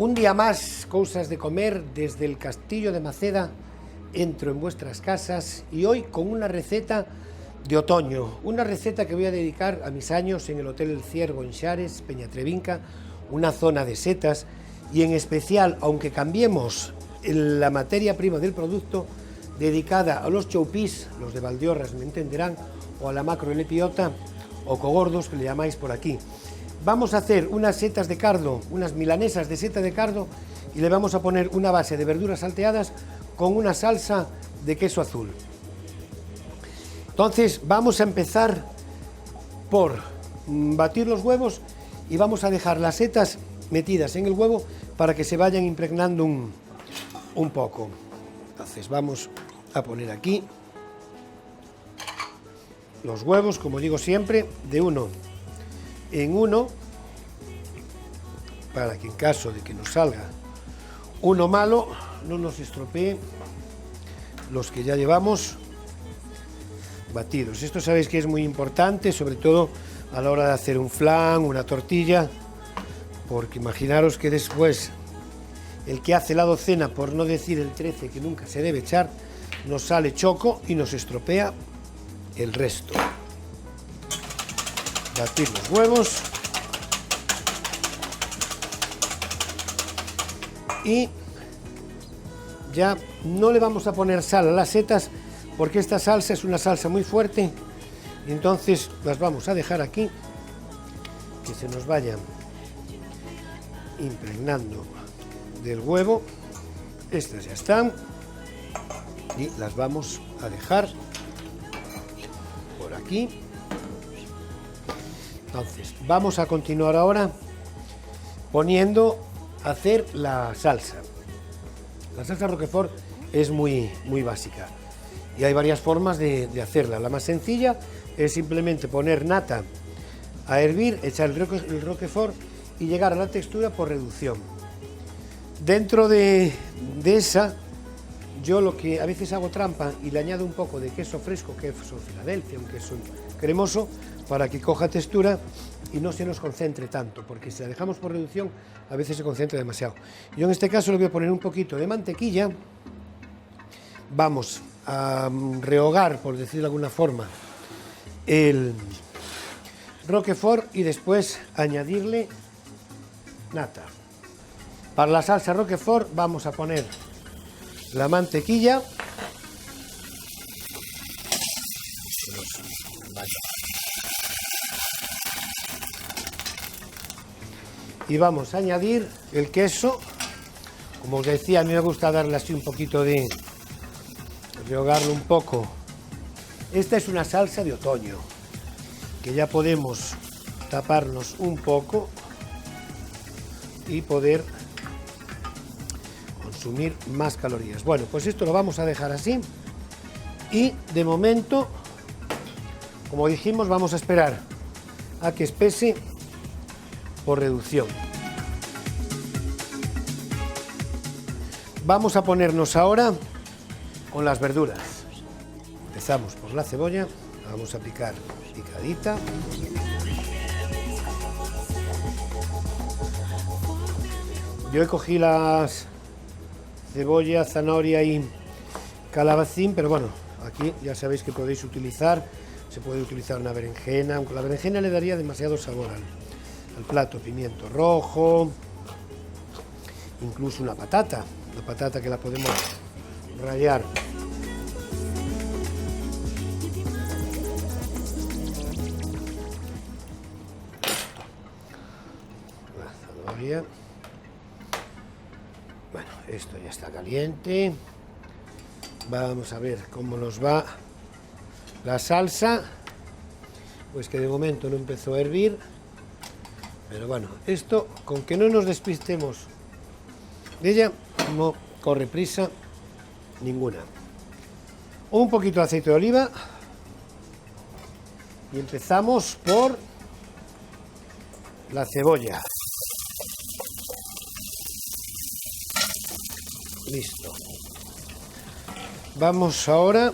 Un día más, Cousas de Comer desde el Castillo de Maceda, entro en vuestras casas y hoy con una receta de otoño, una receta que voy a dedicar a mis años en el Hotel El Ciervo en Xares, Peñatrevinca, una zona de setas y en especial, aunque cambiemos la materia prima del producto, dedicada a los choupís, los de Valdeorras me entenderán, o a la macroelepiota o cogordos que le llamáis por aquí. Vamos a hacer unas setas de cardo, unas milanesas de seta de cardo y le vamos a poner una base de verduras salteadas con una salsa de queso azul. Entonces vamos a empezar por batir los huevos y vamos a dejar las setas metidas en el huevo para que se vayan impregnando un poco. Entonces vamos a poner aquí los huevos, como digo siempre, de uno en uno, para que en caso de que nos salga uno malo, no nos estropee los que ya llevamos batidos. Esto sabéis que es muy importante, sobre todo a la hora de hacer un flan, una tortilla, porque imaginaros que después el que hace la docena, por no decir el 13, que nunca se debe echar, nos sale choco y nos estropea el resto. Batir los huevos y ya no le vamos a poner sal a las setas porque esta salsa es una salsa muy fuerte y entonces las vamos a dejar aquí que se nos vayan impregnando del huevo. Estas ya están y las vamos a dejar por aquí. Entonces, vamos a continuar ahora poniendo a hacer la salsa. La salsa Roquefort es muy básica y hay varias formas de hacerla. La más sencilla es simplemente poner nata a hervir, echar el Roquefort y llegar a la textura por reducción. Dentro de esa, yo lo que a veces hago trampa y le añado un poco de queso fresco, queso Filadelfia, un queso cremoso, para que coja textura y no se nos concentre tanto, porque si la dejamos por reducción a veces se concentra demasiado. Yo en este caso le voy a poner un poquito de mantequilla, vamos a rehogar, por decirlo de alguna forma, el Roquefort y después añadirle nata. Para la salsa Roquefort vamos a poner la mantequilla. Y vamos a añadir el queso. Como os decía, a mí me gusta darle así un poquito de rehogarlo un poco. Esta es una salsa de otoño, que ya podemos taparnos un poco y poder consumir más calorías. Bueno, pues esto lo vamos a dejar así y de momento, como dijimos, vamos a esperar a que espese por reducción. Vamos a ponernos ahora con las verduras. Empezamos por la cebolla, la vamos a picar picadita. Yo cogí las cebolla, zanahoria y calabacín, pero bueno, aquí ya sabéis que podéis utilizar, se puede utilizar una berenjena, aunque la berenjena le daría demasiado sabor al plato, pimiento rojo, incluso una patata que la podemos rallar. La zanahoria. Bueno, esto ya está caliente. Vamos a ver cómo nos va la salsa. Pues que de momento no empezó a hervir. Pero bueno, esto, con que no nos despistemos de ella, no corre prisa ninguna. Un poquito de aceite de oliva. Y empezamos por la cebolla. Listo. Vamos ahora,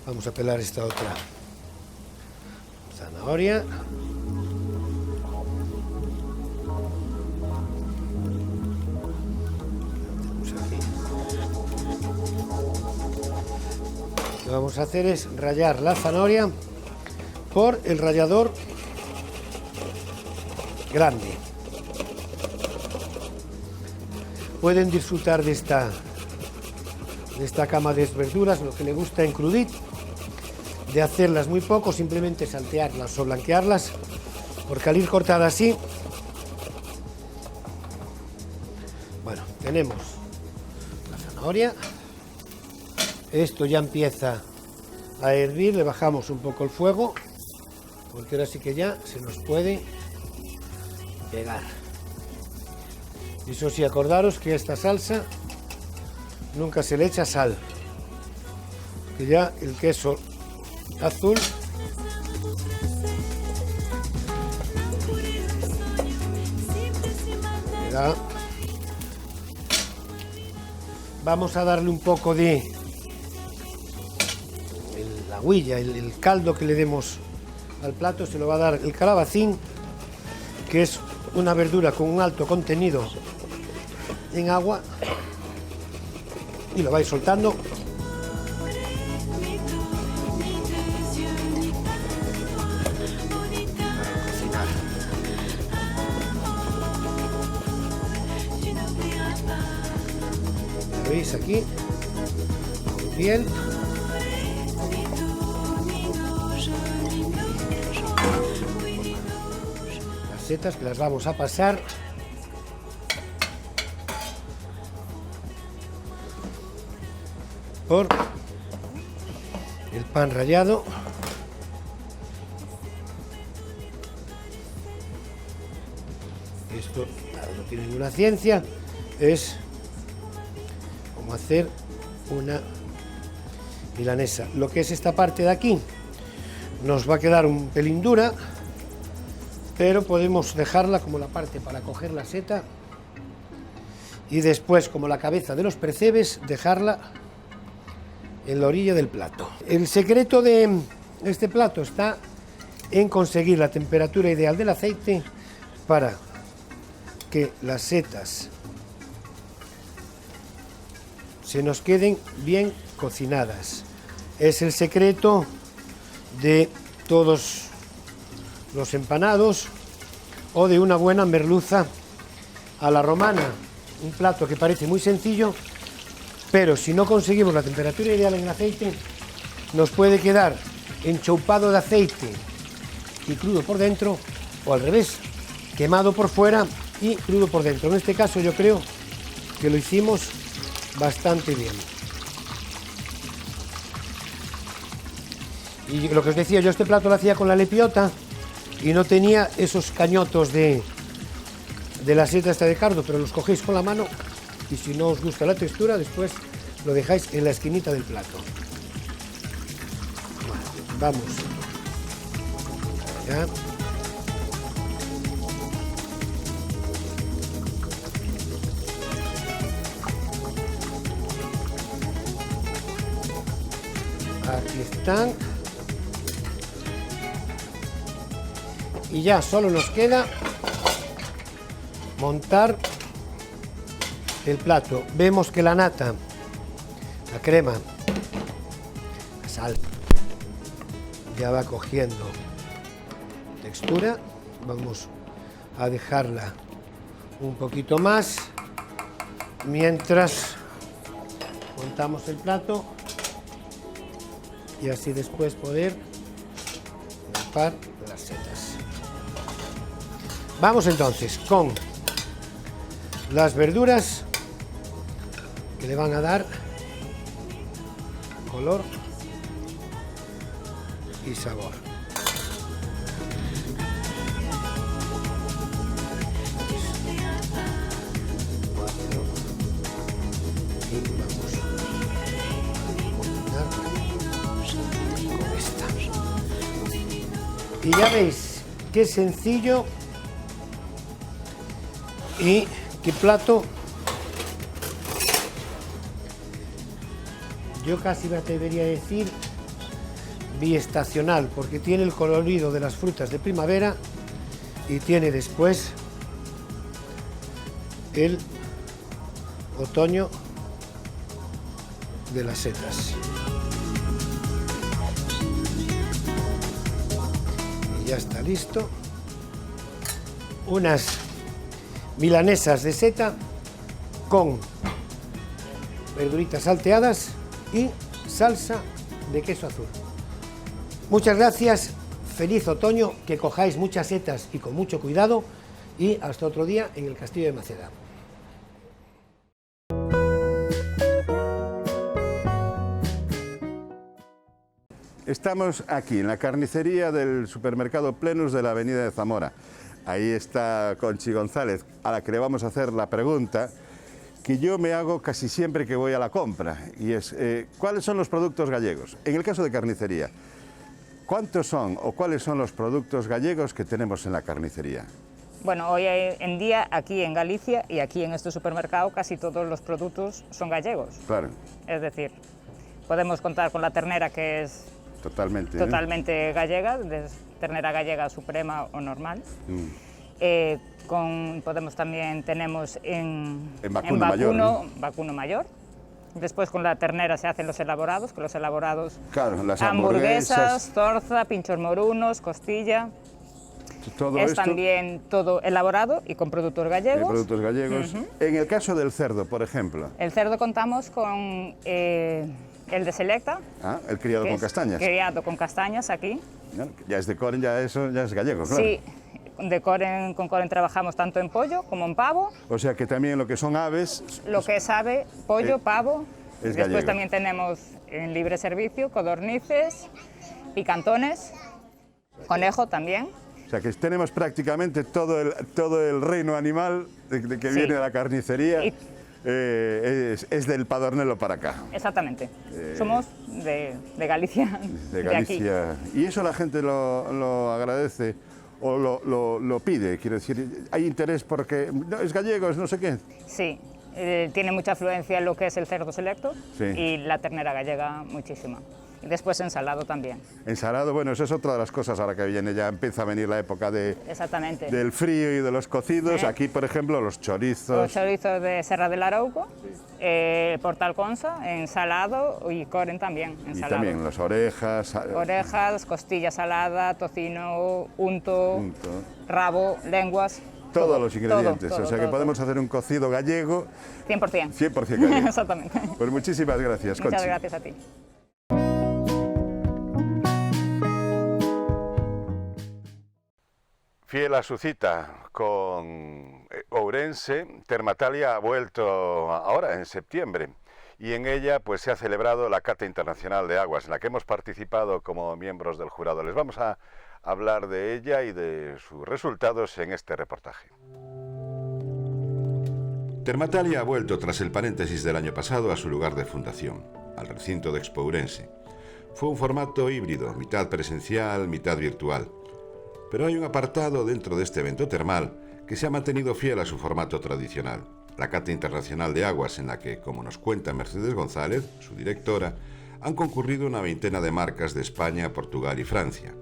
vamos a pelar esta otra zanahoria. Lo que vamos a hacer es rallar la zanahoria por el rallador grande. Pueden disfrutar de esta cama de verduras, lo que le gusta en crudit, de hacerlas muy poco, simplemente saltearlas o blanquearlas, porque al ir cortada así, bueno, tenemos la zanahoria, esto ya empieza a hervir, le bajamos un poco el fuego, porque ahora sí que ya se nos puede pegar. Y eso sí, acordaros que a esta salsa nunca se le echa sal, que ya el queso azul ya. Vamos a darle un poco de la huilla, el caldo que le demos al plato se lo va a dar el calabacín, que es una verdura con un alto contenido en agua, y lo vais soltando. Para cocinar. ¿Lo veis aquí? Muy bien. Las setas que las vamos a pasar por el pan rallado. Esto no tiene ninguna ciencia, es como hacer una milanesa. Lo que es esta parte de aquí nos va a quedar un pelín dura, pero podemos dejarla como la parte para coger la seta y después, como la cabeza de los percebes, dejarla en la orilla del plato. El secreto de este plato está en conseguir la temperatura ideal del aceite para que las setas se nos queden bien cocinadas. Es el secreto de todos los empanados o de una buena merluza a la romana. Un plato que parece muy sencillo, pero si no conseguimos la temperatura ideal en el aceite, nos puede quedar enchoupado de aceite y crudo por dentro, o al revés, quemado por fuera y crudo por dentro. En este caso yo creo que lo hicimos bastante bien. Y lo que os decía, yo este plato lo hacía con la lepiota y no tenía esos cañotos de la seta esta de cardo, pero los cogéis con la mano. Y si no os gusta la textura, después lo dejáis en la esquinita del plato. Vamos. Ya. Aquí están. Y ya solo nos queda montar el plato. Vemos que la nata, la crema, la sal, ya va cogiendo textura. Vamos a dejarla un poquito más mientras montamos el plato y así después poder tapar las setas. Vamos entonces con las verduras que le van a dar color y sabor. Y vamos a combinar con esta. Y ya veis qué sencillo y qué plato. Yo casi me atrevería a decir biestacional, porque tiene el colorido de las frutas de primavera y tiene después el otoño de las setas. ya está listo. Unas milanesas de seta con verduritas salteadas y salsa de queso azul. Muchas gracias, feliz otoño, que cojáis muchas setas y con mucho cuidado, y hasta otro día en el Castillo de Maceda. Estamos aquí en la carnicería del supermercado Plenus de la avenida de Zamora. Ahí está Conchi González, a la que le vamos a hacer la pregunta que yo me hago casi siempre que voy a la compra, y es, ¿cuáles son los productos gallegos? En el caso de carnicería, ¿cuántos son o cuáles son los productos gallegos que tenemos en la carnicería? Bueno, hoy en día aquí en Galicia y aquí en este supermercado casi todos los productos son gallegos. Claro. Es decir, podemos contar con la ternera, que es totalmente gallega, ternera gallega suprema o normal. Tenemos en vacuno mayor. Después con la ternera se hacen los elaborados, que los elaborados, claro, las hamburguesas, torza, pinchos morunos, costilla. Todo es esto, también todo elaborado y con productos gallegos. Productos gallegos. En el caso del cerdo, por ejemplo. El cerdo contamos con el de Selecta. El criado con castañas. Criado con castañas aquí. Ya es de Coren, eso ya es gallego, claro. Sí, con Coren trabajamos tanto en pollo como en pavo. O sea que también lo que son aves... Lo que es ave, pollo, pavo. Es Después gallego. también tenemos en libre servicio codornices, picantones, conejo también. O sea que tenemos prácticamente todo el reino animal que viene de la carnicería. Es del Padornelo para acá. Exactamente. Somos de Galicia. De Galicia. Aquí. Y eso la gente lo agradece o lo pide. Quiero decir, hay interés porque es gallego, es no sé qué. Sí, tiene mucha afluencia en lo que es el cerdo selecto, sí, y la ternera gallega muchísima. Y después ensalado también. Ensalado, bueno, eso es otra de las cosas ahora que viene, ya empieza a venir la época Exactamente. del frío y de los cocidos. Aquí, por ejemplo, los chorizos. Los chorizos de Serra del Arauco, Portal Consa, ensalado, y Coren también, ensalado. Y también las orejas. Orejas, costilla salada, tocino, unto, rabo, lenguas. Todos los ingredientes, todo, o sea que podemos hacer un cocido gallego. 100%. 100% gallego. Exactamente. Pues muchísimas gracias, Muchas Conchi. gracias a ti. Fiel a su cita con Ourense, Termatalia ha vuelto ahora en septiembre, y en ella pues se ha celebrado la Cata Internacional de Aguas, en la que hemos participado como miembros del jurado. Les vamos a hablar de ella y de sus resultados en este reportaje. Termatalia ha vuelto tras el paréntesis del año pasado a su lugar de fundación, al recinto de Expo Ourense. Fue un formato híbrido, mitad presencial, mitad virtual. Pero hay un apartado dentro de este evento termal que se ha mantenido fiel a su formato tradicional, la Cata Internacional de Aguas, en la que, como nos cuenta Mercedes González, su directora, han concurrido una veintena de marcas de España, Portugal y Francia.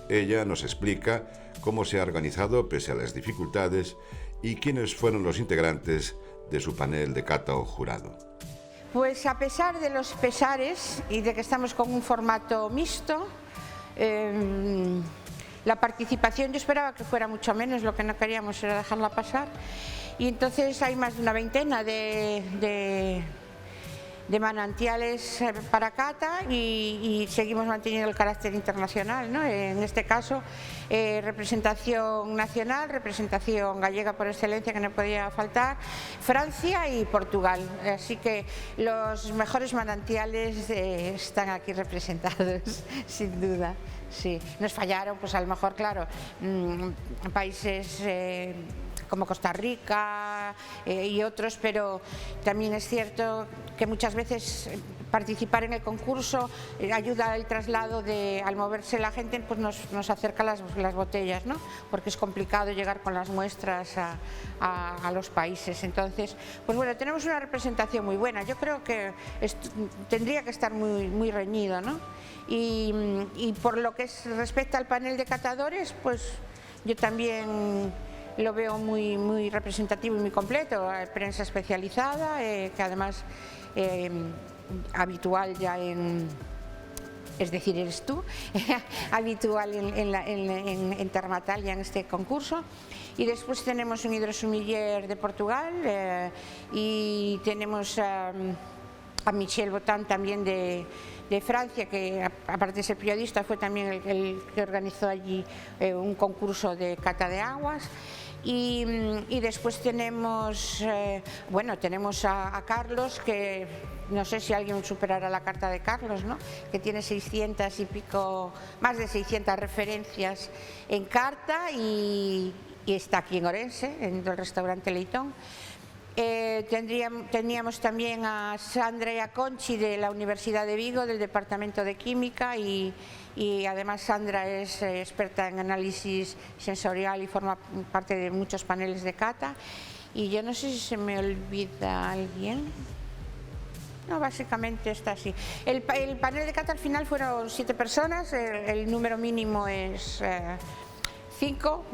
Ella nos explica cómo se ha organizado pese a las dificultades y quiénes fueron los integrantes de su panel de cata o jurado. Pues a pesar de los pesares y de que estamos con un formato mixto, la participación yo esperaba que fuera mucho menos, lo que no queríamos era dejarla pasar, y entonces hay más de una veintena de manantiales para cata, y seguimos manteniendo el carácter internacional, ¿no? En este caso, representación nacional, representación gallega por excelencia, que no podía faltar, Francia y Portugal. Así que los mejores manantiales están aquí representados, sin duda. Sí, nos fallaron, pues a lo mejor, claro, países como Costa Rica y otros, pero también es cierto que muchas veces participar en el concurso ayuda al traslado al moverse la gente, pues nos acerca las botellas, ¿no? Porque es complicado llegar con las muestras a los países. Entonces, pues bueno, tenemos una representación muy buena. Yo creo que tendría que estar muy reñido, ¿no? Y por lo que respecta al panel de catadores, pues yo también lo veo muy representativo y muy completo. Prensa especializada, que además habitual ya en es decir, eres tú, habitual en Termatalia en este concurso. Y después tenemos un hidrosumiller de Portugal y tenemos a Michel Botan también de Francia, que aparte de ser periodista fue también el que organizó allí un concurso de cata de aguas. Y después tenemos, tenemos a Carlos, que no sé si alguien superará la carta de Carlos, ¿no? Que tiene 600 y pico, más de 600 referencias en carta y está aquí en Orense, en el restaurante Leitón. Teníamos también a Sandra y a Conchi de la Universidad de Vigo, del Departamento de Química, y además Sandra es experta en análisis sensorial y forma parte de muchos paneles de cata. Y yo no sé si se me olvida alguien. No, básicamente está así. El panel de cata al final fueron 7 personas, el número mínimo es 5.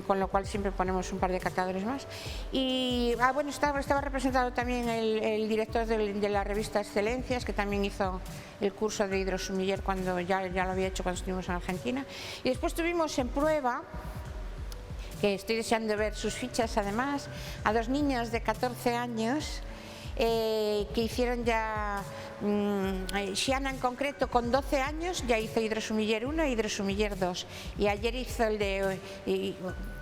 Con lo cual siempre ponemos un par de catadores más. Y estaba representado también el director de la revista Excelencias, que también hizo el curso de hidrosumiller cuando ya lo había hecho cuando estuvimos en Argentina. Y después tuvimos en prueba, que estoy deseando ver sus fichas además, a 2 niños de 14 años que hicieron ya, Xiana en concreto con 12 años ya hizo hidrosumiller 1 e hidrosumiller 2, y ayer hizo el de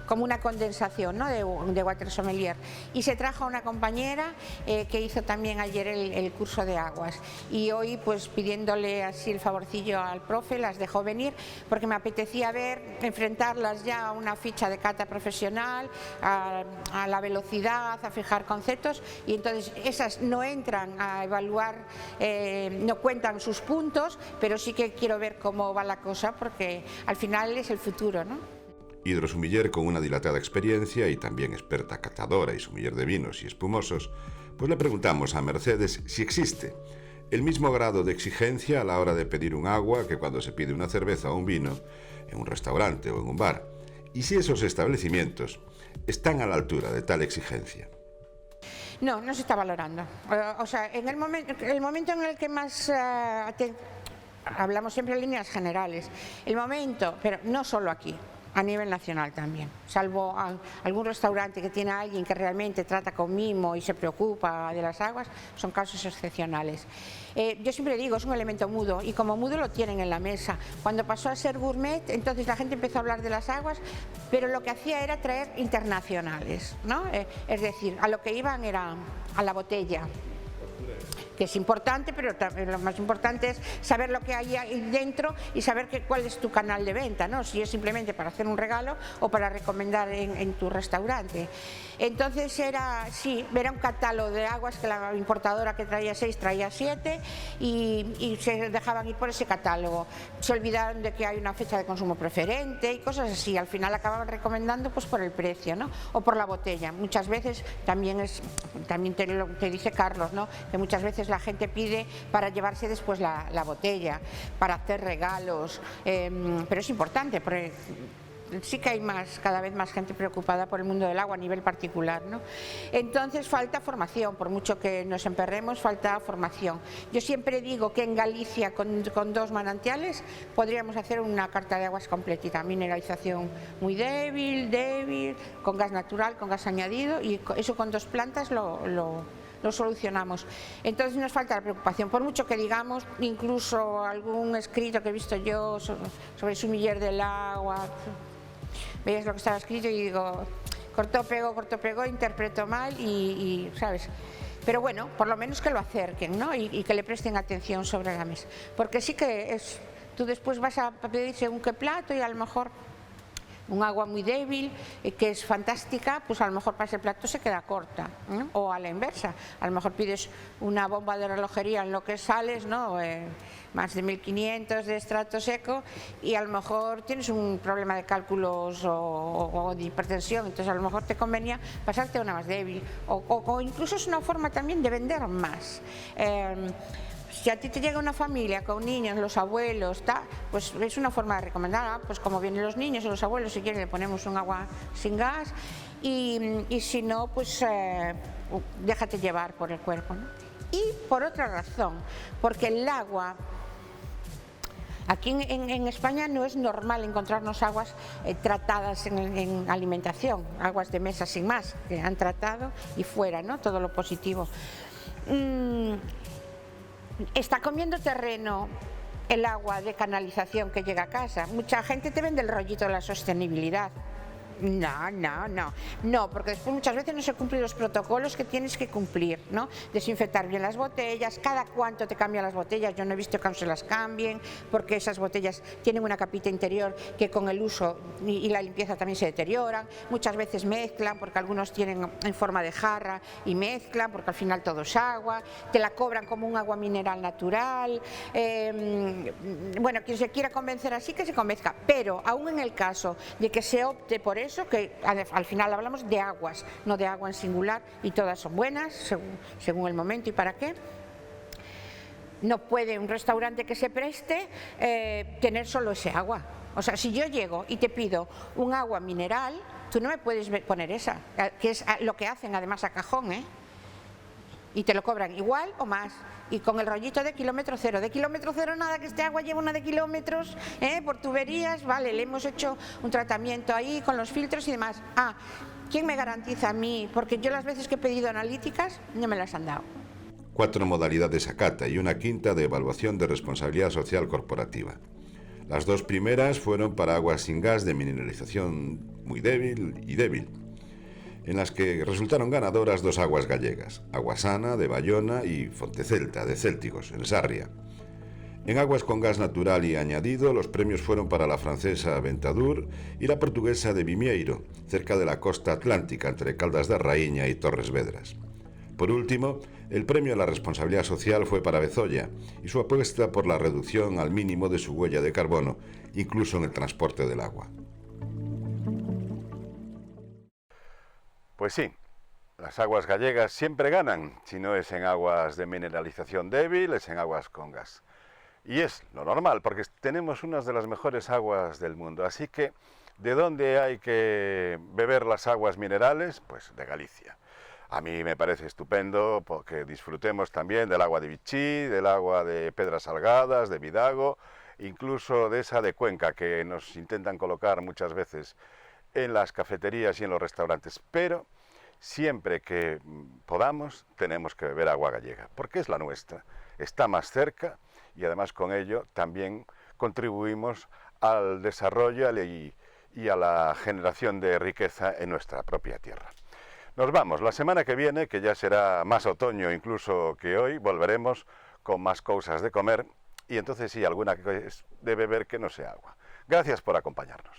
como una condensación, ¿no? de water sommelier, y se trajo a una compañera que hizo también ayer el curso de aguas, y hoy pues pidiéndole así el favorcillo al profe las dejó venir porque me apetecía enfrentarlas ya a una ficha de cata profesional, a la velocidad, a fijar conceptos, y entonces esas no entran a evaluar, no cuentan sus puntos, pero sí que quiero ver cómo va la cosa porque al final es el futuro, ¿no? Hidrosumiller con una dilatada experiencia y también experta catadora y sumiller de vinos y espumosos, pues le preguntamos a Mercedes si existe el mismo grado de exigencia a la hora de pedir un agua que cuando se pide una cerveza o un vino en un restaurante o en un bar, y si esos establecimientos están a la altura de tal exigencia. No, no se está valorando. O sea, en el momento en el que más hablamos siempre en líneas generales, el momento, pero no solo aquí, a nivel nacional también, salvo algún restaurante que tiene a alguien que realmente trata con mimo y se preocupa de las aguas, son casos excepcionales. Yo siempre digo, es un elemento mudo, y como mudo lo tienen en la mesa. Cuando pasó a ser gourmet, entonces la gente empezó a hablar de las aguas, pero lo que hacía era traer internacionales, ¿no? Es decir, a lo que iban era a la botella, que es importante, pero lo más importante es saber lo que hay ahí dentro y saber cuál es tu canal de venta, ¿no? Si es simplemente para hacer un regalo o para recomendar en tu restaurante. Entonces era un catálogo de aguas que la importadora que traía 6 traía 7 y se dejaban ir por ese catálogo. Se olvidaron de que hay una fecha de consumo preferente y cosas así. Al final acababan recomendando pues por el precio, ¿no? O por la botella. Muchas veces también te dice Carlos, ¿no? Que muchas veces la gente pide para llevarse después la botella, para hacer regalos, pero es importante porque sí que hay cada vez más gente preocupada por el mundo del agua a nivel particular, ¿no? Entonces falta formación, por mucho que nos emperremos, falta formación. Yo siempre digo que en Galicia con 2 manantiales podríamos hacer una carta de aguas completita, mineralización muy débil, con gas natural, con gas añadido, y eso con 2 plantas lo solucionamos. Entonces nos falta la preocupación, por mucho que digamos, incluso algún escrito que he visto yo sobre el sumiller del agua, veías lo que estaba escrito y digo, cortó, pegó, interpretó mal y ¿sabes? Pero bueno, por lo menos que lo acerquen, ¿no? Y que le presten atención sobre la mesa, porque sí que tú después vas a pedir según qué plato y a lo mejor un agua muy débil, que es fantástica, pues a lo mejor para ese plato se queda corta, ¿no? O a la inversa, a lo mejor pides una bomba de relojería en lo que sales, ¿no? Más de 1500 de estrato seco, y a lo mejor tienes un problema de cálculos o de hipertensión, entonces a lo mejor te convenía pasarte a una más débil, o incluso es una forma también de vender más. Si a ti te llega una familia con niños, los abuelos, pues es una forma de recomendar, pues como vienen los niños o los abuelos, si quieren le ponemos un agua sin gas, y si no, pues déjate llevar por el cuerpo, ¿no? Y por otra razón, porque el agua Aquí en España no es normal encontrarnos aguas tratadas en alimentación, aguas de mesa sin más, que han tratado y fuera, ¿no? Todo lo positivo. Está comiendo terreno el agua de canalización que llega a casa. Mucha gente te vende el rollito de la sostenibilidad. No, porque después muchas veces no se cumplen los protocolos que tienes que cumplir, ¿no? Desinfectar bien las botellas, cada cuánto te cambian las botellas, yo no he visto que aún se las cambien, porque esas botellas tienen una capita interior que con el uso y la limpieza también se deterioran, muchas veces mezclan, porque algunos tienen en forma de jarra y mezclan, porque al final todo es agua, te la cobran como un agua mineral natural, bueno, quien se quiera convencer así que se convenzca, pero aún en el caso de que se opte por eso, que al final hablamos de aguas, no de agua en singular, y todas son buenas según el momento y para qué. No puede un restaurante que se preste tener solo ese agua. O sea, si yo llego y te pido un agua mineral, tú no me puedes poner esa, que es lo que hacen además a cajón, ¿eh? Y te lo cobran igual o más, y con el rollito de kilómetro cero. De kilómetro cero nada, que este agua lleva una de kilómetros, por tuberías, vale, le hemos hecho un tratamiento ahí con los filtros y demás. ¿Quién me garantiza a mí? Porque yo las veces que he pedido analíticas no me las han dado. 4 modalidades ACATA y una quinta de evaluación de responsabilidad social corporativa. Las 2 primeras fueron para aguas sin gas de mineralización muy débil y débil, en las que resultaron ganadoras 2 aguas gallegas, Aguasana de Bayona y Fontecelta de Céltigos, en Sarria. En aguas con gas natural y añadido, los premios fueron para la francesa Ventadour y la portuguesa de Vimieiro, cerca de la costa atlántica entre Caldas da Raíña y Torres Vedras. Por último, el premio a la responsabilidad social fue para Bezoya y su apuesta por la reducción al mínimo de su huella de carbono, incluso en el transporte del agua. Pues sí, las aguas gallegas siempre ganan, si no es en aguas de mineralización débil, es en aguas con gas. Y es lo normal, porque tenemos unas de las mejores aguas del mundo. Así que, ¿de dónde hay que beber las aguas minerales? Pues de Galicia. A mí me parece estupendo porque disfrutemos también del agua de Vichy, del agua de Pedras Salgadas, de Vidago, incluso de esa de Cuenca que nos intentan colocar muchas veces en las cafeterías y en los restaurantes, pero siempre que podamos tenemos que beber agua gallega, porque es la nuestra, está más cerca y además con ello también contribuimos al desarrollo y a la generación de riqueza en nuestra propia tierra. Nos vamos, la semana que viene, que ya será más otoño incluso que hoy, volveremos con más cosas de comer y entonces sí, alguna de beber que no sea agua. Gracias por acompañarnos.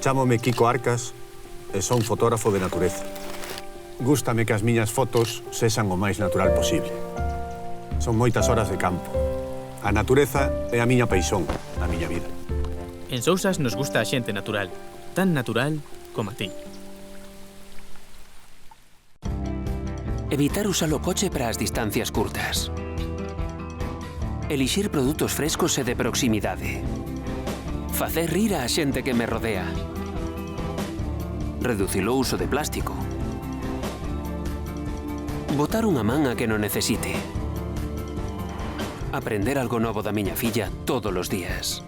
Chámome Kiko Arcas e son fotógrafo de natureza. Gústame que as miñas fotos sexan o máis natural posible. Son moitas horas de campo. A natureza é a miña paixón, a miña vida. En Sousas nos gusta a xente natural, tan natural como a ti. Evitar usar o coche para as distancias curtas. Elixir produtos frescos e de proximidade. Facer rir a xente que me rodea. Reducir o uso de plástico. Botar unha man a que non necesite. Aprender algo novo da miña filla todos os días.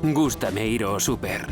Gústame ir ao súper.